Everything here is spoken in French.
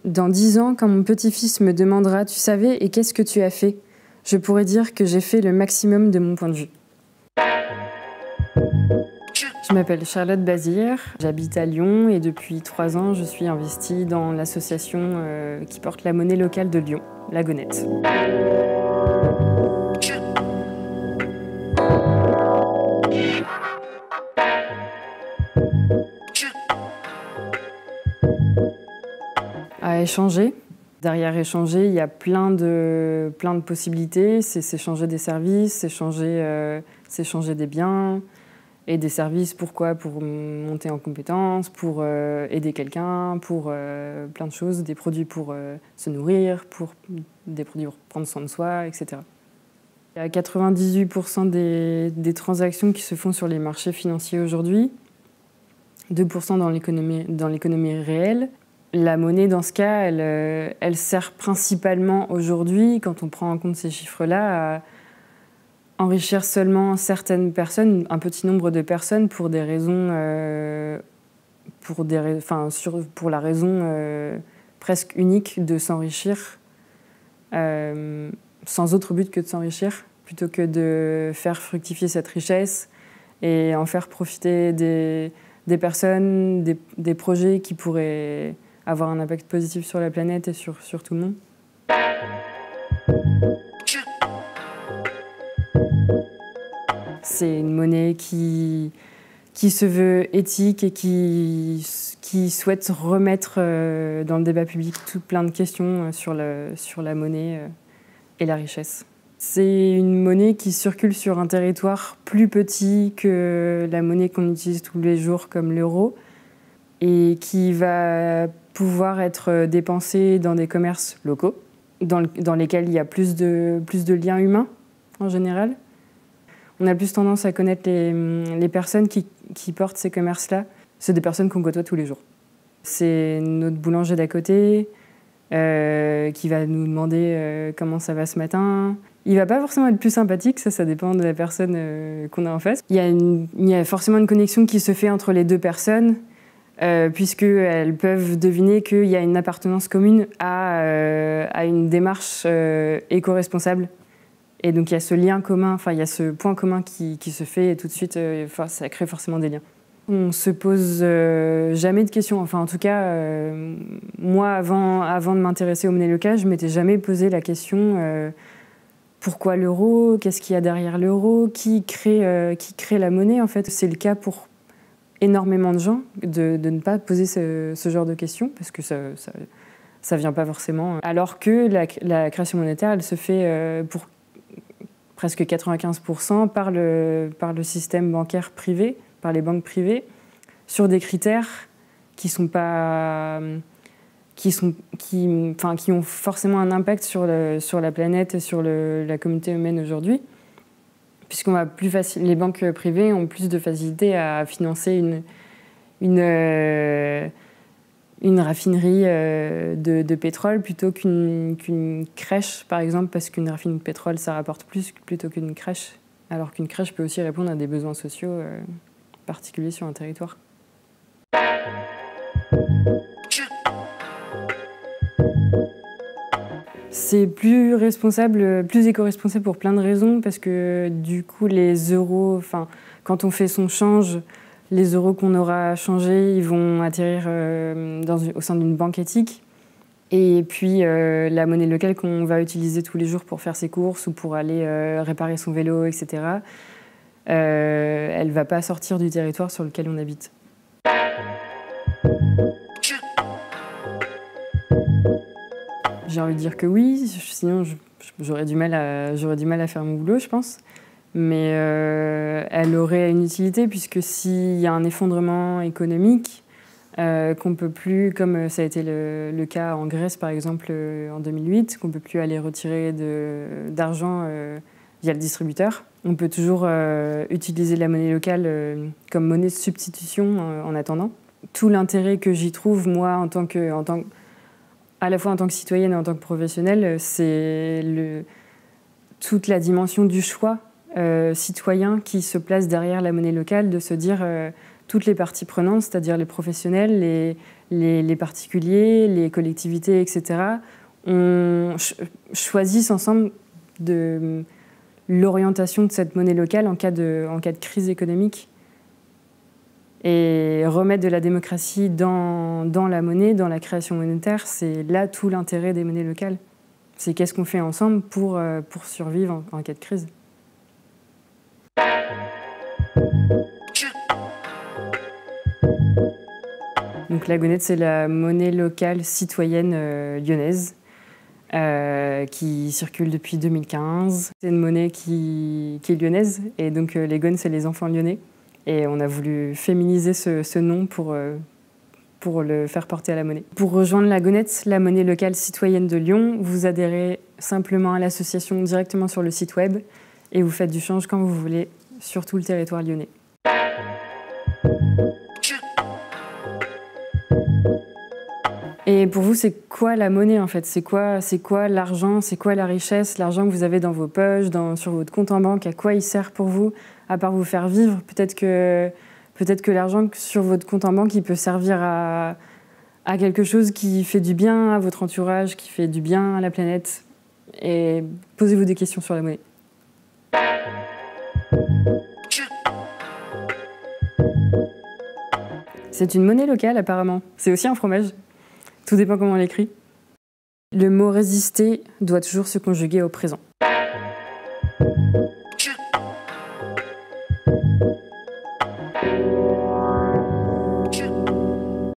Dans 10 ans, quand mon petit-fils me demandera « Tu savais et qu'est-ce que tu as fait ?» je pourrais dire que j'ai fait le maximum de mon point de vue. Je m'appelle Charlotte Bazir, j'habite à Lyon et depuis 3 ans, je suis investie dans l'association qui porte la monnaie locale de Lyon, la Gonette. À échanger. Derrière échanger, il y a plein de possibilités. C'est s'échanger des services, s'échanger des biens et des services. Pourquoi? Pour monter en compétences, pour aider quelqu'un, pour plein de choses. Des produits pour se nourrir, des produits pour prendre soin de soi, etc. Il y a 98% des transactions qui se font sur les marchés financiers aujourd'hui, 2% dans l'économie réelle. La monnaie, dans ce cas, elle sert principalement aujourd'hui, quand on prend en compte ces chiffres-là, à enrichir seulement certaines personnes, un petit nombre de personnes, pour des raisons, pour la raison presque unique de s'enrichir, sans autre but que de s'enrichir, plutôt que de faire fructifier cette richesse et en faire profiter des personnes, des projets qui pourraient avoir un impact positif sur la planète et sur tout le monde. C'est une monnaie qui se veut éthique et qui souhaite remettre dans le débat public plein de questions sur la monnaie et la richesse. C'est une monnaie qui circule sur un territoire plus petit que la monnaie qu'on utilise tous les jours comme l'euro et qui va pouvoir être dépensée dans des commerces locaux, dans lesquels il y a plus de liens humains en général. On a plus tendance à connaître les personnes qui portent ces commerces-là. C'est des personnes qu'on côtoie tous les jours. C'est notre boulanger d'à côté qui va nous demander comment ça va ce matin. Il va pas forcément être plus sympathique, ça dépend de la personne qu'on a en face. Il y a forcément une connexion qui se fait entre les deux personnes, puisqu'elles peuvent deviner qu'il y a une appartenance commune à une démarche éco-responsable. Et donc il y a ce lien commun, il y a ce point commun qui se fait et tout de suite, ça crée forcément des liens. On ne se pose jamais de questions. En tout cas, moi, avant de m'intéresser aux monnaies locales, je ne m'étais jamais posé la question pourquoi l'euro, qu'est-ce qu'il y a derrière l'euro, qui crée la monnaie en fait. C'est le cas pour énormément de gens de ne pas poser ce genre de questions parce que ça vient pas forcément. Alors que la création monétaire, elle se fait pour presque 95% par le système bancaire privé, par les banques privées, sur des critères qui ont forcément un impact sur la planète et sur la communauté humaine aujourd'hui. Puisqu'on va les banques privées ont plus de facilité à financer une raffinerie de pétrole plutôt qu'une crèche, par exemple, parce qu'une raffinerie de pétrole, ça rapporte plus plutôt qu'une crèche, alors qu'une crèche peut aussi répondre à des besoins sociaux particuliers sur un territoire. C'est plus éco-responsable pour plein de raisons, parce que du coup, les euros, quand on fait son change, les euros qu'on aura changés, ils vont atterrir au sein d'une banque éthique. Et puis, la monnaie locale qu'on va utiliser tous les jours pour faire ses courses ou pour aller réparer son vélo, etc., elle ne va pas sortir du territoire sur lequel on habite. J'ai envie de dire que oui, sinon j'aurais du mal à faire mon boulot, je pense. Mais elle aurait une utilité, puisque s'il y a un effondrement économique, qu'on ne peut plus, comme ça a été le cas en Grèce par exemple en 2008, qu'on ne peut plus aller retirer d'argent via le distributeur, on peut toujours utiliser la monnaie locale comme monnaie de substitution en attendant. Tout l'intérêt que j'y trouve, moi, à la fois en tant que citoyenne et en tant que professionnelle, c'est toute la dimension du choix citoyen qui se place derrière la monnaie locale, de se dire toutes les parties prenantes, c'est-à-dire les professionnels, les particuliers, les collectivités, etc., choisissent ensemble de l'orientation de cette monnaie locale en cas de crise économique. Et remettre de la démocratie dans la monnaie, dans la création monétaire, c'est là tout l'intérêt des monnaies locales. C'est qu'est-ce qu'on fait ensemble pour survivre en cas de crise. Donc la gonette, c'est la monnaie locale citoyenne lyonnaise qui circule depuis 2015. C'est une monnaie qui est lyonnaise et donc les gones, c'est les enfants lyonnais. Et on a voulu féminiser ce nom pour le faire porter à la monnaie. Pour rejoindre la gonette, la monnaie locale citoyenne de Lyon, vous adhérez simplement à l'association directement sur le site web et vous faites du change quand vous voulez sur tout le territoire lyonnais. Et pour vous, c'est quoi la monnaie en fait? C'est quoi l'argent? C'est quoi la richesse? L'argent que vous avez dans vos poches, sur votre compte en banque, à quoi il sert pour vous? À part vous faire vivre, peut-être que l'argent sur votre compte en banque, il peut servir à quelque chose qui fait du bien à votre entourage, qui fait du bien à la planète. Et posez-vous des questions sur la monnaie. C'est une monnaie locale apparemment. C'est aussi un fromage. Tout dépend comment on l'écrit. Le mot résister doit toujours se conjuguer au présent.